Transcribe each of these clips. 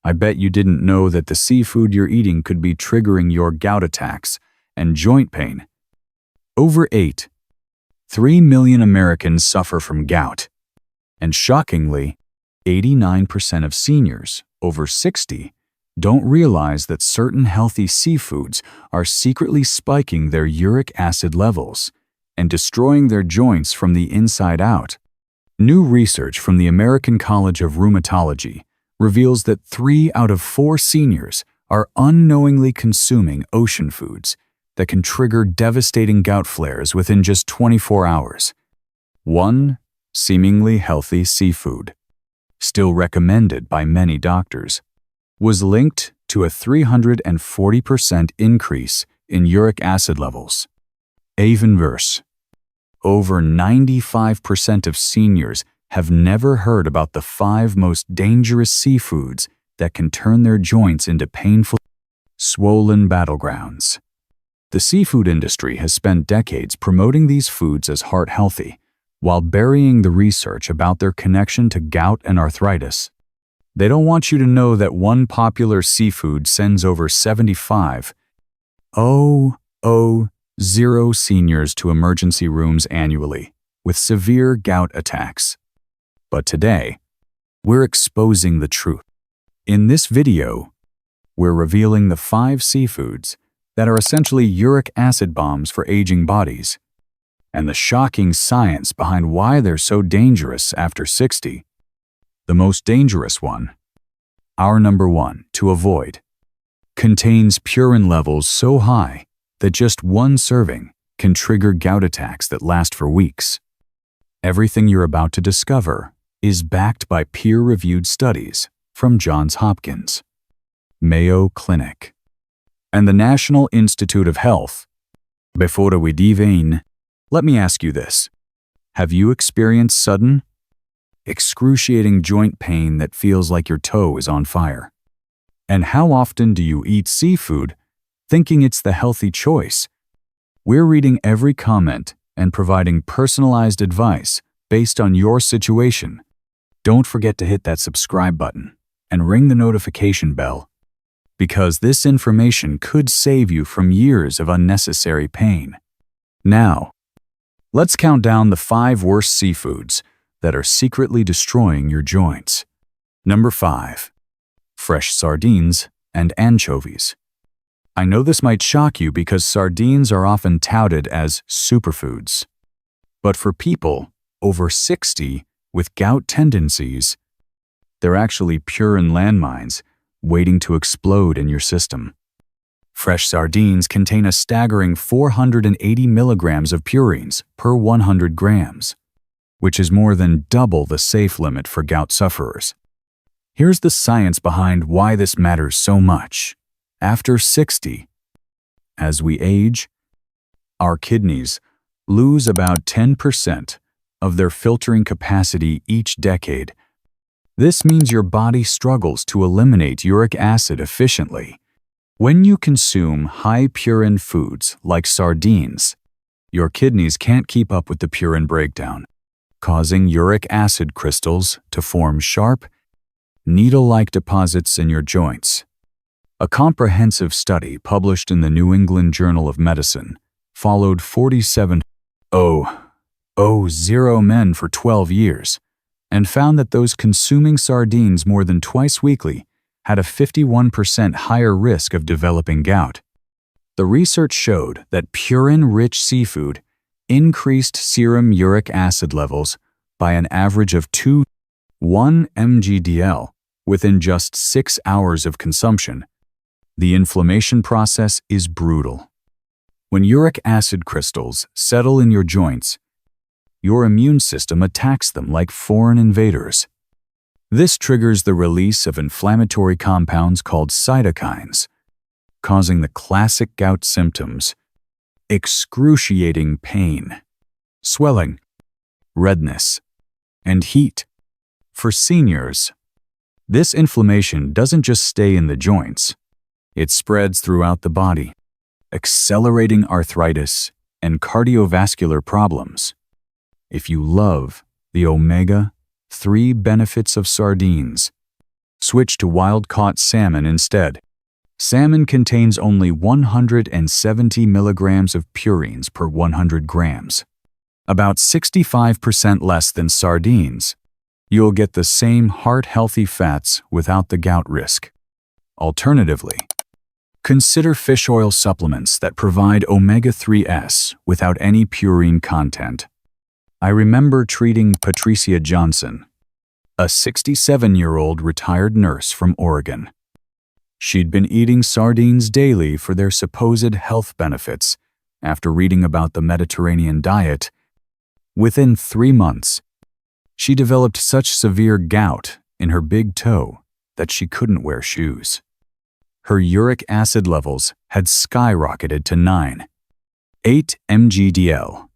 I bet you didn't know that the seafood you're eating could be triggering your gout attacks and joint pain. Over 3 million Americans suffer from gout. And shockingly, 89% of seniors over 60 don't realize that certain healthy seafoods are secretly spiking their uric acid levels and destroying their joints from the inside out. New research from the American College of Rheumatology reveals that 3 out of 4 seniors are unknowingly consuming ocean foods that can trigger devastating gout flares within just 24 hours. One seemingly healthy seafood, still recommended by many doctors, was linked to a 340% increase in uric acid levels. Even worse, over 95% of seniors have never heard about the 5 most dangerous seafoods that can turn their joints into painful, swollen battlegrounds. The seafood industry has spent decades promoting these foods as heart-healthy, while burying the research about their connection to gout and arthritis. They don't want you to know that one popular seafood sends over 75,000 seniors to emergency rooms annually with severe gout attacks. But today, we're exposing the truth. In this video, we're revealing the 5 seafoods that are essentially uric acid bombs for aging bodies, and the shocking science behind why they're so dangerous after 60. The most dangerous one, our number 1 to avoid, contains purine levels so high that just one serving can trigger gout attacks that last for weeks. Everything you're about to discover is backed by peer-reviewed studies from Johns Hopkins, Mayo Clinic, and the National Institute of Health. Before we dive in, let me ask you this. Have you experienced sudden, excruciating joint pain that feels like your toe is on fire? And how often do you eat seafood thinking it's the healthy choice? We're reading every comment and providing personalized advice based on your situation. Don't forget to hit that subscribe button and ring the notification bell, because this information could save you from years of unnecessary pain. Now, let's count down the 5 worst seafoods that are secretly destroying your joints. Number 5. Fresh sardines and anchovies. I know this might shock you because sardines are often touted as superfoods. But for people over 60 with gout tendencies, they're actually purine landmines waiting to explode in your system. Fresh sardines contain a staggering 480 milligrams of purines per 100 grams, which is more than double the safe limit for gout sufferers. Here's the science behind why this matters so much. After 60, as we age, our kidneys lose about 10% of their filtering capacity each decade. This means your body struggles to eliminate uric acid efficiently. When you consume high purine foods like sardines, your kidneys can't keep up with the purine breakdown, causing uric acid crystals to form sharp, needle-like deposits in your joints. A comprehensive study published in the New England Journal of Medicine followed 47,000 men for 12 years and found that those consuming sardines more than twice weekly had a 51% higher risk of developing gout. The research showed that purine-rich seafood increased serum uric acid levels by an average of 1 mg/dl within just 6 hours of consumption. The inflammation process is brutal. When uric acid crystals settle in your joints, your immune system attacks them like foreign invaders. This triggers the release of inflammatory compounds called cytokines, causing the classic gout symptoms: excruciating pain, swelling, redness, and heat. For seniors, this inflammation doesn't just stay in the joints. It spreads throughout the body, accelerating arthritis and cardiovascular problems. If you love the omega-3 benefits of sardines, Switch to wild-caught salmon instead. Salmon contains only 170 milligrams of purines per 100 grams, about 65% less than sardines. You'll get the same heart-healthy fats without the gout risk. Alternatively, consider fish oil supplements that provide omega-3s without any purine content. I remember treating Patricia Johnson, a 67-year-old retired nurse from Oregon. She'd been eating sardines daily for their supposed health benefits after reading about the Mediterranean diet. Within 3 months, she developed such severe gout in her big toe that she couldn't wear shoes. Her uric acid levels had skyrocketed to 9.8 mg/dl,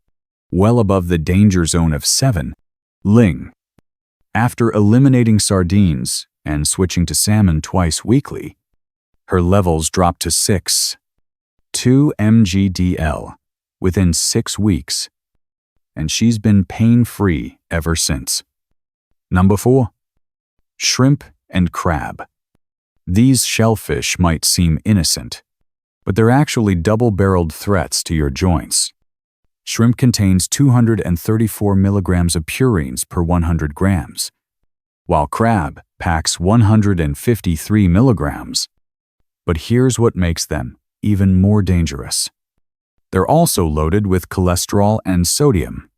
well above the danger zone of 7 ling. After eliminating sardines and switching to salmon twice weekly, her levels dropped to 6.2 mg/dl within 6 weeks, and she's been pain-free ever since. Number 4. Shrimp and crab. These shellfish might seem innocent, but they're actually double-barreled threats to your joints. Shrimp contains 234 milligrams of purines per 100 grams, while crab packs 153 milligrams. But here's what makes them even more dangerous. They're also loaded with cholesterol and sodium,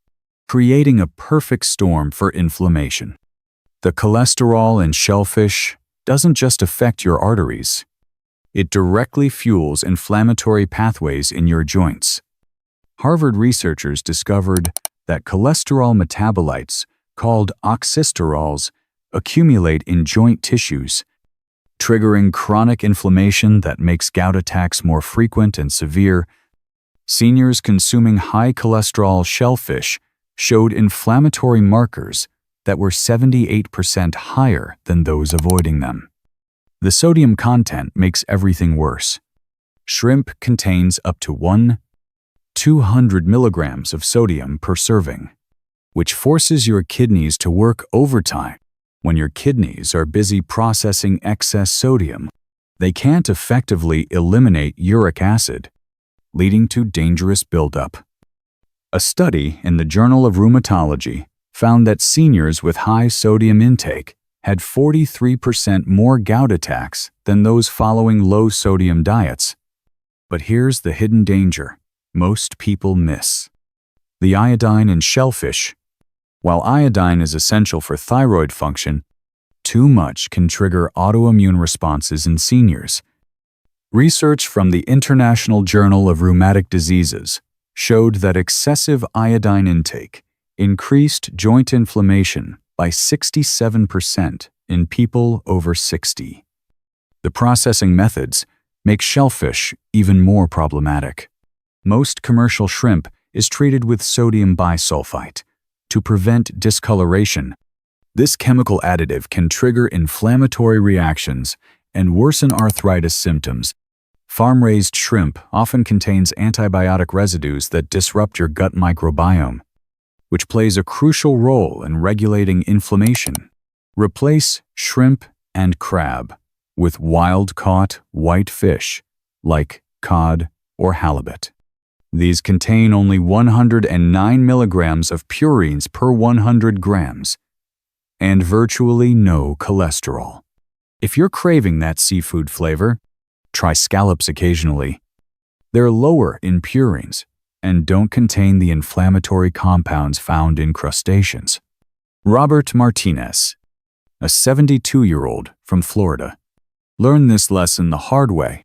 creating a perfect storm for inflammation. The cholesterol in shellfish doesn't just affect your arteries. It directly fuels inflammatory pathways in your joints. Harvard researchers discovered that cholesterol metabolites, called oxysterols, accumulate in joint tissues, triggering chronic inflammation that makes gout attacks more frequent and severe. Seniors consuming high cholesterol shellfish showed inflammatory markers that were 78% higher than those avoiding them. The sodium content makes everything worse. Shrimp contains up to 200 milligrams of sodium per serving, which forces your kidneys to work overtime. When your kidneys are busy processing excess sodium, they can't effectively eliminate uric acid, leading to dangerous buildup. A study in the Journal of Rheumatology found that seniors with high sodium intake had 43% more gout attacks than those following low-sodium diets. But here's the hidden danger most people miss: the iodine in shellfish. While iodine is essential for thyroid function, too much can trigger autoimmune responses in seniors. Research from the International Journal of Rheumatic Diseases showed that excessive iodine intake increased joint inflammation by 67% in people over 60. The processing methods make shellfish even more problematic. Most commercial shrimp is treated with sodium bisulfite to prevent discoloration. This chemical additive can trigger inflammatory reactions and worsen arthritis symptoms. Farm-raised shrimp often contains antibiotic residues that disrupt your gut microbiome, which plays a crucial role in regulating inflammation. Replace shrimp and crab with wild-caught white fish like cod or halibut. These contain only 109 milligrams of purines per 100 grams and virtually no cholesterol. If you're craving that seafood flavor, try scallops occasionally. They're lower in purines and don't contain the inflammatory compounds found in crustaceans. Robert Martinez, a 72-year-old from Florida, learned this lesson the hard way.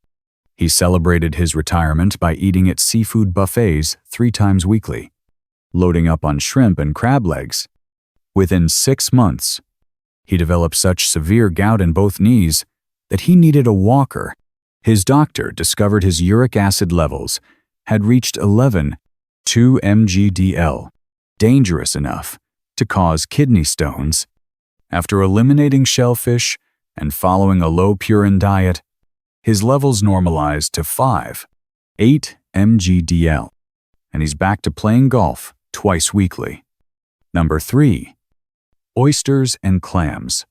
He celebrated his retirement by eating at seafood buffets 3 times weekly, loading up on shrimp and crab legs. Within 6 months, he developed such severe gout in both knees that he needed a walker. His doctor discovered his uric acid levels had reached 11.2 mg/dl, dangerous enough to cause kidney stones. After eliminating shellfish and following a low purine diet, his levels normalized to 5.8 mg/dl, and he's back to playing golf twice weekly. Number 3. Oysters and clams.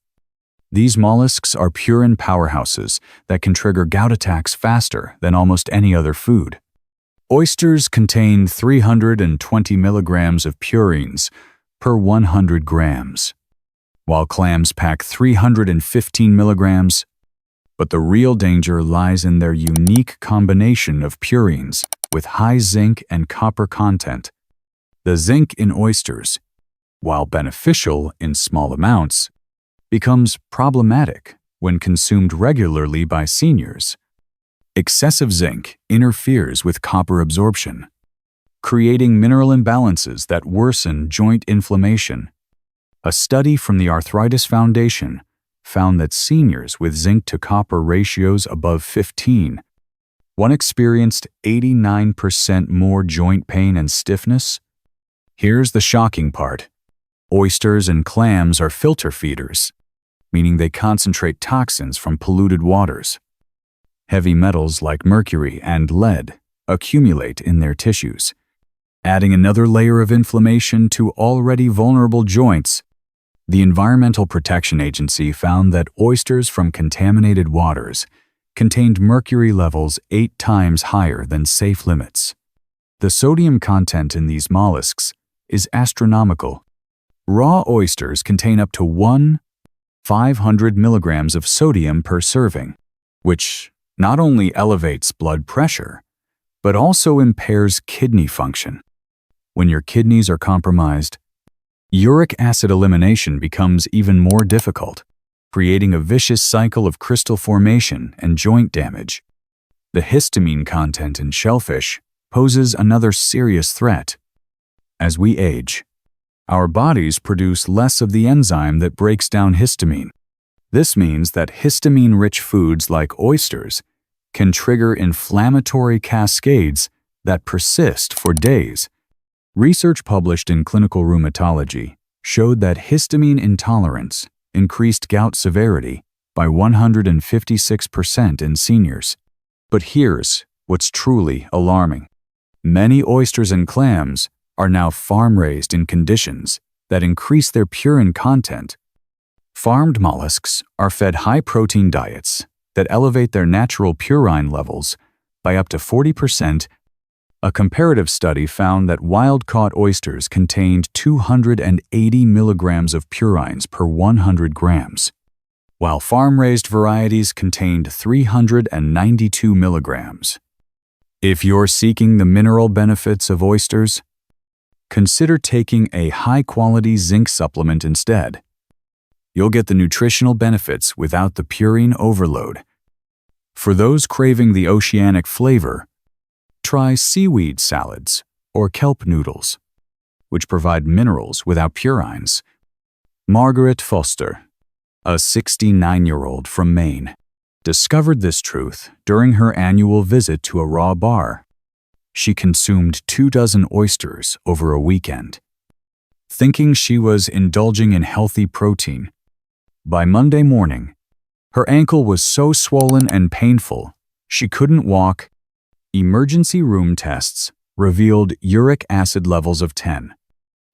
These mollusks are purine powerhouses that can trigger gout attacks faster than almost any other food. Oysters contain 320 milligrams of purines per 100 grams, while clams pack 315 milligrams. But the real danger lies in their unique combination of purines with high zinc and copper content. The zinc in oysters, while beneficial in small amounts, becomes problematic when consumed regularly by seniors. Excessive zinc interferes with copper absorption, creating mineral imbalances that worsen joint inflammation. A study from the Arthritis Foundation found that seniors with zinc to copper ratios above 15, one experienced 89% more joint pain and stiffness. Here's the shocking part. Oysters and clams are filter feeders, meaning they concentrate toxins from polluted waters. Heavy metals like mercury and lead accumulate in their tissues, adding another layer of inflammation to already vulnerable joints. The Environmental Protection Agency found that oysters from contaminated waters contained mercury levels 8 times higher than safe limits. The sodium content in these mollusks is astronomical. Raw oysters contain up to 500 milligrams of sodium per serving, which not only elevates blood pressure, but also impairs kidney function. When your kidneys are compromised, uric acid elimination becomes even more difficult, creating a vicious cycle of crystal formation and joint damage. The histamine content in shellfish poses another serious threat. As we age, our bodies produce less of the enzyme that breaks down histamine. This means that histamine-rich foods like oysters can trigger inflammatory cascades that persist for days. Research published in Clinical Rheumatology showed that histamine intolerance increased gout severity by 156% in seniors. But here's what's truly alarming. Many oysters and clams are now farm-raised in conditions that increase their purine content. Farmed mollusks are fed high-protein diets that elevate their natural purine levels by up to 40%. A comparative study found that wild-caught oysters contained 280 milligrams of purines per 100 grams, while farm-raised varieties contained 392 milligrams. If you're seeking the mineral benefits of oysters, consider taking a high-quality zinc supplement instead. You'll get the nutritional benefits without the purine overload. For those craving the oceanic flavor, try seaweed salads or kelp noodles, which provide minerals without purines. Margaret Foster, a 69-year-old from Maine, discovered this truth during her annual visit to a raw bar. She consumed 24 oysters over a weekend, thinking she was indulging in healthy protein. By Monday morning, her ankle was so swollen and painful she couldn't walk. Emergency room tests revealed uric acid levels of 10,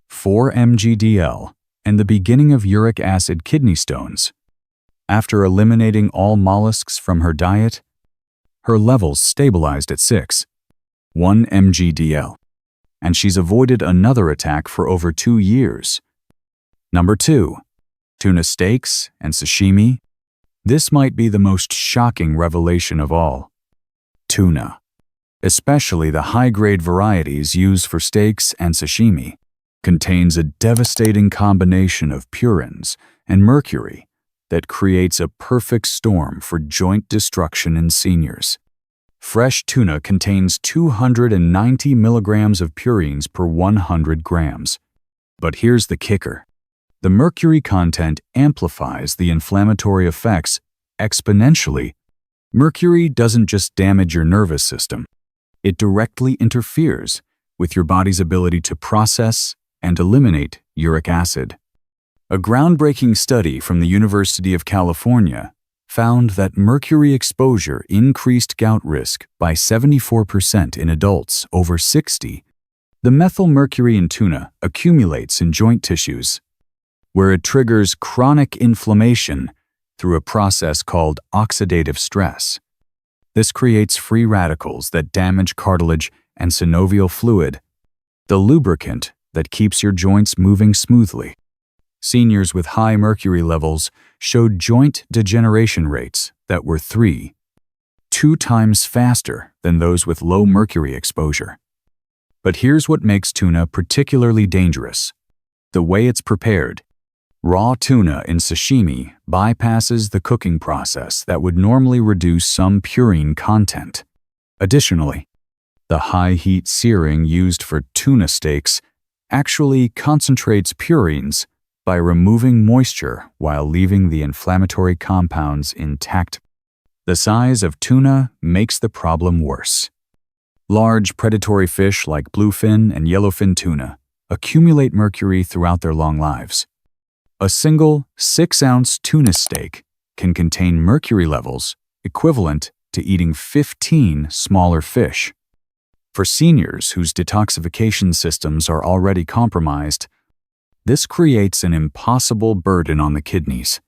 4 mg/dl, and the beginning of uric acid kidney stones. After eliminating all mollusks from her diet, her levels stabilized at 6, 1 mg/dl, and she's avoided another attack for over 2 years. Number 2. Tuna steaks and sashimi. This might be the most shocking revelation of all. Tuna, especially the high-grade varieties used for steaks and sashimi, contains a devastating combination of purines and mercury that creates a perfect storm for joint destruction in seniors. Fresh tuna contains 290 milligrams of purines per 100 grams. But here's the kicker. The mercury content amplifies the inflammatory effects exponentially. Mercury doesn't just damage your nervous system. It directly interferes with your body's ability to process and eliminate uric acid. A groundbreaking study from the University of California found that mercury exposure increased gout risk by 74% in adults over 60. The methylmercury in tuna accumulates in joint tissues, where it triggers chronic inflammation through a process called oxidative stress. This creates free radicals that damage cartilage and synovial fluid, the lubricant that keeps your joints moving smoothly. Seniors with high mercury levels showed joint degeneration rates that were 2 times faster than those with low mercury exposure. But here's what makes tuna particularly dangerous: the way it's prepared. Raw tuna in sashimi bypasses the cooking process that would normally reduce some purine content. Additionally, the high-heat searing used for tuna steaks actually concentrates purines by removing moisture while leaving the inflammatory compounds intact. The size of tuna makes the problem worse. Large predatory fish like bluefin and yellowfin tuna accumulate mercury throughout their long lives. A single 6-ounce tuna steak can contain mercury levels equivalent to eating 15 smaller fish. For seniors whose detoxification systems are already compromised, this creates an impossible burden on the kidneys.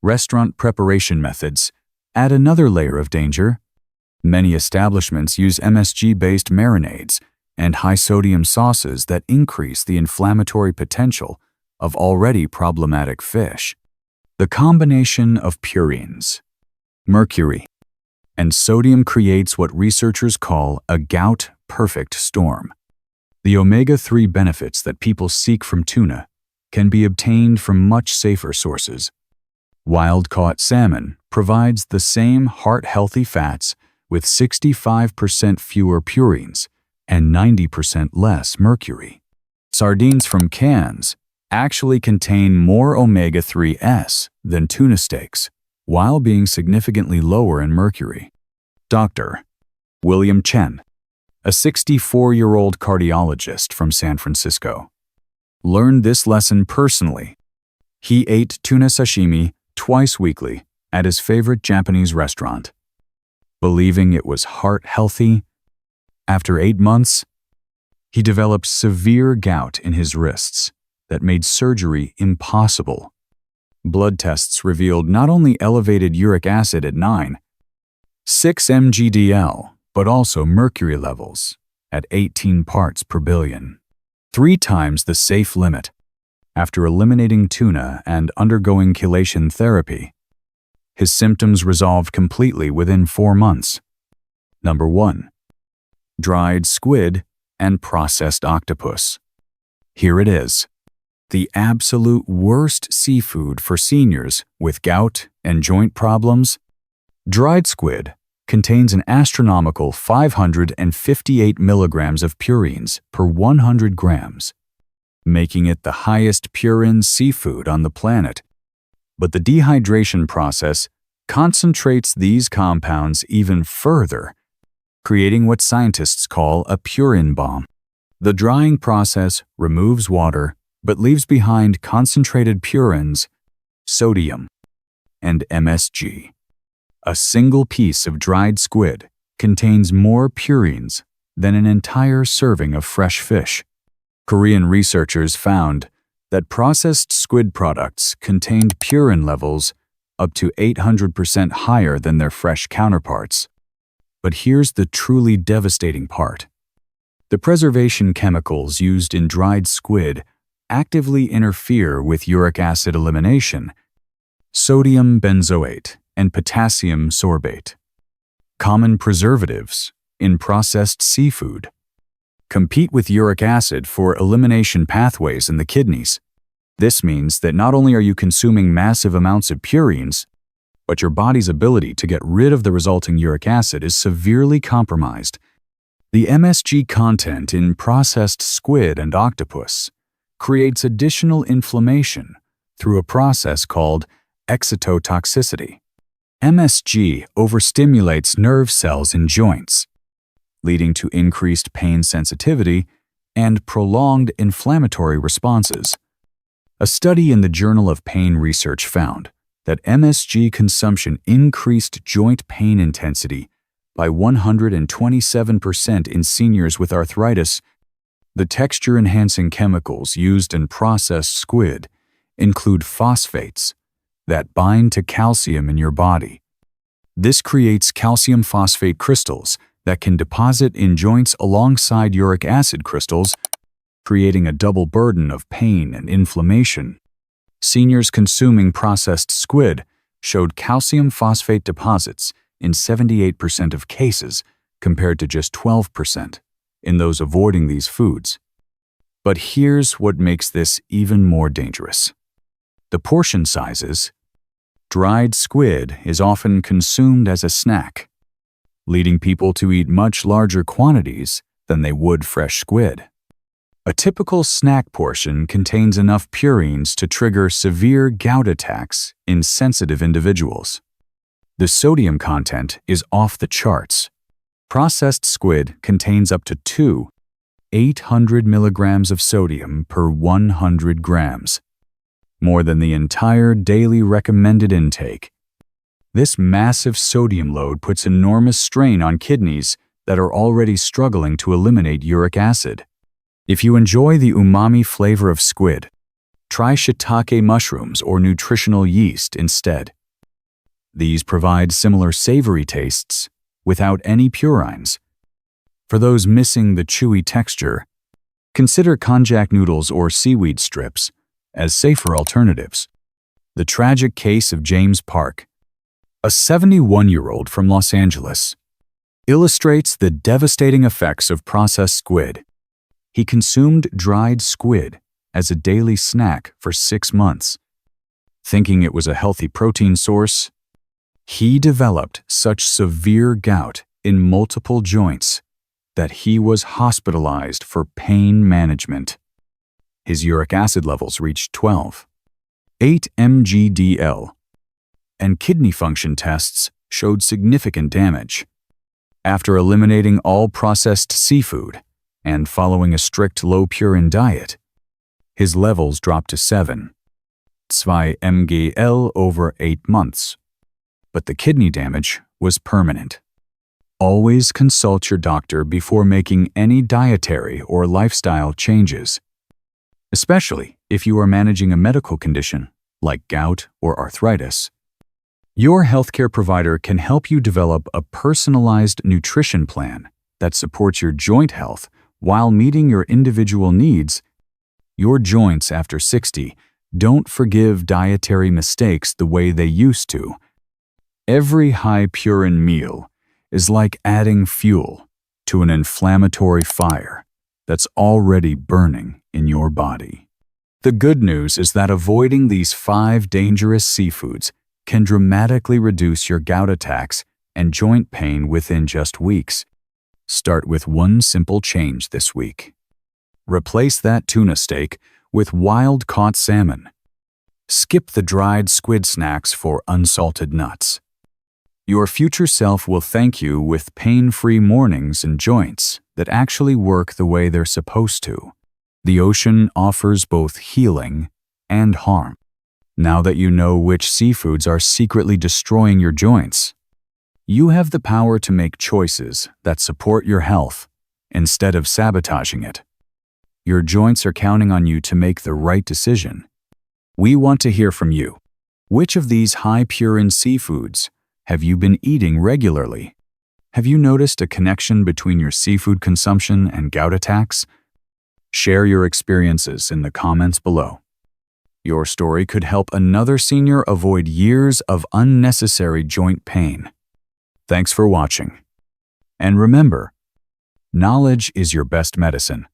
Restaurant preparation methods add another layer of danger. Many establishments use MSG-based marinades and high-sodium sauces that increase the inflammatory potential of already problematic fish. The combination of purines, mercury, and sodium creates what researchers call a gout-perfect storm. The omega-3 benefits that people seek from tuna can be obtained from much safer sources. Wild-caught salmon provides the same heart-healthy fats with 65% fewer purines and 90% less mercury. Sardines from cans actually contain more omega-3s than tuna steaks, while being significantly lower in mercury. Dr. William Chen, a 64-year-old cardiologist from San Francisco, learned this lesson personally. He ate tuna sashimi twice weekly at his favorite Japanese restaurant. Believing it was heart-healthy, after 8 months, he developed severe gout in his wrists that made surgery impossible. Blood tests revealed not only elevated uric acid at 9.6 mg/dL, but also mercury levels at 18 parts per billion, 3 times the safe limit. After eliminating tuna and undergoing chelation therapy, his symptoms resolved completely within 4 months. Number 1. Dried squid and processed octopus. Here it is. The absolute worst seafood for seniors with gout and joint problems. Dried squid contains an astronomical 558 milligrams of purines per 100 grams, making it the highest purine seafood on the planet. But the dehydration process concentrates these compounds even further, creating what scientists call a purine bomb. The drying process removes water but leaves behind concentrated purines, sodium, and MSG. A single piece of dried squid contains more purines than an entire serving of fresh fish. Korean researchers found that processed squid products contained purine levels up to 800% higher than their fresh counterparts. But here's the truly devastating part. The preservation chemicals used in dried squid actively interfere with uric acid elimination, sodium benzoate, and potassium sorbate, common preservatives in processed seafood, compete with uric acid for elimination pathways in the kidneys. This means that not only are you consuming massive amounts of purines, but your body's ability to get rid of the resulting uric acid is severely compromised. The MSG content in processed squid and octopus creates additional inflammation through a process called excitotoxicity. MSG overstimulates nerve cells in joints, leading to increased pain sensitivity and prolonged inflammatory responses. A study in the Journal of Pain Research found that MSG consumption increased joint pain intensity by 127% in seniors with arthritis. The texture-enhancing chemicals used in processed squid include phosphates that bind to calcium in your body. This creates calcium phosphate crystals that can deposit in joints alongside uric acid crystals, creating a double burden of pain and inflammation. Seniors consuming processed squid showed calcium phosphate deposits in 78% of cases compared to just 12% in those avoiding these foods. But here's what makes this even more dangerous. The portion sizes. Dried squid is often consumed as a snack, leading people to eat much larger quantities than they would fresh squid. A typical snack portion contains enough purines to trigger severe gout attacks in sensitive individuals. The sodium content is off the charts. Processed squid contains up to 800 milligrams of sodium per 100 grams, more than the entire daily recommended intake. This massive sodium load puts enormous strain on kidneys that are already struggling to eliminate uric acid. If you enjoy the umami flavor of squid, try shiitake mushrooms or nutritional yeast instead. These provide similar savory tastes without any purines. For those missing the chewy texture, consider konjac noodles or seaweed strips as safer alternatives. The tragic case of James Park, a 71-year-old from Los Angeles, illustrates the devastating effects of processed squid. He consumed dried squid as a daily snack for 6 months. Thinking it was a healthy protein source, he developed such severe gout in multiple joints that he was hospitalized for pain management. His uric acid levels reached 12.8 mg/dl, and kidney function tests showed significant damage. After eliminating all processed seafood and following a strict low-purine diet, his levels dropped to 7.2 mg/dl over 8 months. But the kidney damage was permanent. Always consult your doctor before making any dietary or lifestyle changes, especially if you are managing a medical condition like gout or arthritis. Your healthcare provider can help you develop a personalized nutrition plan that supports your joint health while meeting your individual needs. Your joints after 60 don't forgive dietary mistakes the way they used to. Every high-purine meal is like adding fuel to an inflammatory fire that's already burning in your body. The good news is that avoiding these 5 dangerous seafoods can dramatically reduce your gout attacks and joint pain within just weeks. Start with one simple change this week. Replace that tuna steak with wild-caught salmon. Skip the dried squid snacks for unsalted nuts. Your future self will thank you with pain-free mornings and joints that actually work the way they're supposed to. The ocean offers both healing and harm. Now that you know which seafoods are secretly destroying your joints, you have the power to make choices that support your health instead of sabotaging it. Your joints are counting on you to make the right decision. We want to hear from you. Which of these high-purine seafoods have you been eating regularly? Have you noticed a connection between your seafood consumption and gout attacks? Share your experiences in the comments below. Your story could help another senior avoid years of unnecessary joint pain. Thanks for watching. And remember, knowledge is your best medicine.